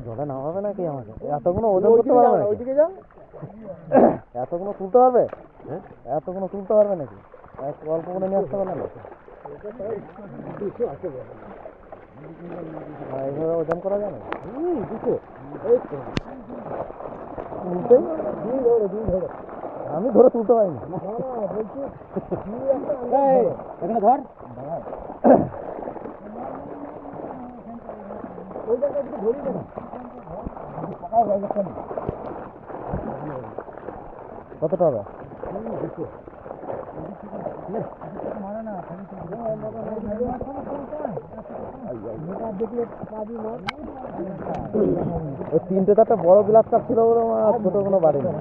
জলে নামাবে নাকি আমাকে? এতগুলো ওজন করতে পারবে নাকি? ওইদিকে যাও। এতগুলো তুলতে পারবে? হ্যাঁ, এতগুলো তুলতে পারবে নাকি? অল্প করে নিয়ে আসতে পারবে না? এইভাবে ওজন করা যায় না? আমি ধরে তুলতে পারিনি। এখানে ধর। কতটা হবে? ওই তিনটে তো একটা বড় গ্লাস কাপ ছিল বলে আমার ছোট কোনো বাড়ি নেই।